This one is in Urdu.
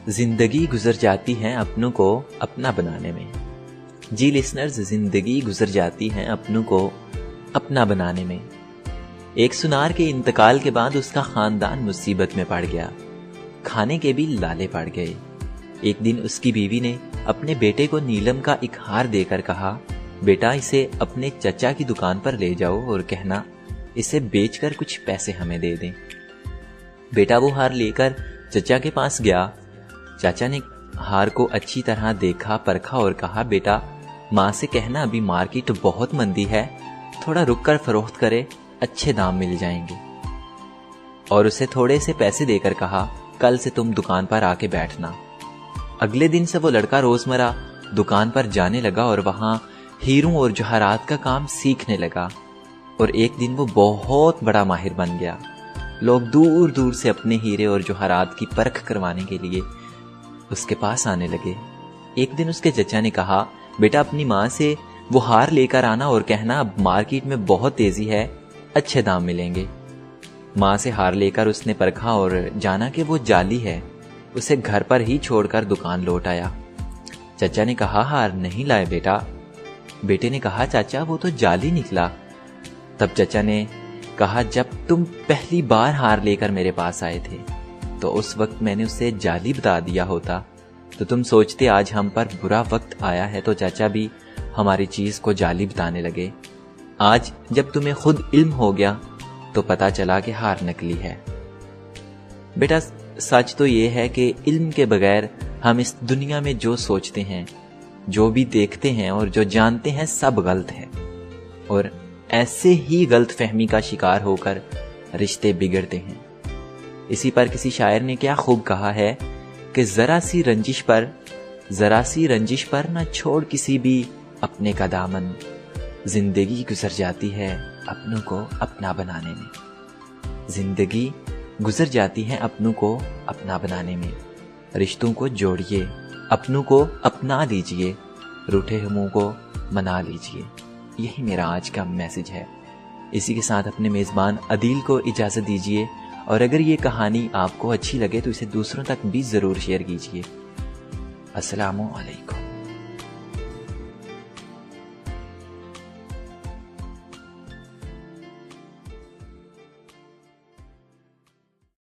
زندگی گزر جاتی ہے اپنوں کو اپنا بنانے میں۔ جی لسنرز، زندگی گزر جاتی ہے اپنوں کو اپنا بنانے میں۔ ایک سنار کے انتقال کے بعد اس کا خاندان مصیبت میں پڑ گیا، کھانے کے بھی لالے پڑ گئے۔ ایک دن اس کی بیوی نے اپنے بیٹے کو نیلم کا ایک ہار دے کر کہا، بیٹا اسے اپنے چچا کی دکان پر لے جاؤ اور کہنا اسے بیچ کر کچھ پیسے ہمیں دے دیں۔ بیٹا وہ ہار لے کر چچا کے پاس گیا۔ چاچا نے ہار کو اچھی طرح دیکھا پرکھا اور کہا، بیٹا ماں سے کہنا ابھی مارکیٹ بہت مندی ہے، تھوڑا رک کر فروخت کرے، اچھے دام مل جائیں گے۔ اور اسے تھوڑے سے پیسے دے کر کہا، کل سے تم دکان پر آ کے بیٹھنا۔ اگلے دن سے وہ لڑکا روزمرہ دکان پر جانے لگا اور وہاں ہیروں اور جوہرات کا کام سیکھنے لگا، اور ایک دن وہ بہت بڑا ماہر بن گیا۔ لوگ دور دور سے اپنے ہیرے اور جوہرات کی پرکھ کروانے کے لیے اس کے پاس آنے لگے۔ ایک دن اس کے چچا نے کہا، بیٹا اپنی ماں سے وہ ہار لے کر آنا اور کہنا اب مارکیٹ میں بہت تیزی ہے، اچھے دام ملیں گے۔ ماں سے ہار لے کر اس نے پرکھا اور جانا کہ وہ جعلی ہے، اسے گھر پر ہی چھوڑ کر دکان لوٹ آیا۔ چچا نے کہا، ہار نہیں لائے بیٹا؟ بیٹے نے کہا، چاچا وہ تو جعلی نکلا۔ تب چچا نے کہا، جب تم پہلی بار ہار لے کر میرے پاس آئے تھے تو اس وقت میں نے اسے جعلی بتا دیا ہوتا تو تم سوچتے آج ہم پر برا وقت آیا ہے تو چچا بھی ہماری چیز کو جعلی بتانے لگے۔ آج جب تمہیں خود علم ہو گیا تو پتا چلا کہ ہار نکلی ہے۔ بیٹا سچ تو یہ ہے کہ علم کے بغیر ہم اس دنیا میں جو سوچتے ہیں، جو بھی دیکھتے ہیں اور جو جانتے ہیں سب غلط ہے، اور ایسے ہی غلط فہمی کا شکار ہو کر رشتے بگڑتے ہیں۔ اسی پر کسی شاعر نے کیا خوب کہا ہے کہ ذرا سی رنجش پر نہ چھوڑ کسی بھی اپنے کا دامن، زندگی گزر جاتی ہے اپنوں کو اپنا بنانے میں۔ زندگی گزر جاتی ہے اپنوں کو اپنا بنانے میں۔ رشتوں کو جوڑیے، اپنوں کو اپنا لیجئے، روٹھے ہموں کو منا لیجئے۔ یہی میرا آج کا میسج ہے۔ اسی کے ساتھ اپنے میزبان عدیل کو اجازت دیجیے، اور اگر یہ کہانی آپ کو اچھی لگے تو اسے دوسروں تک بھی ضرور شیئر کیجیے۔ السلام علیکم۔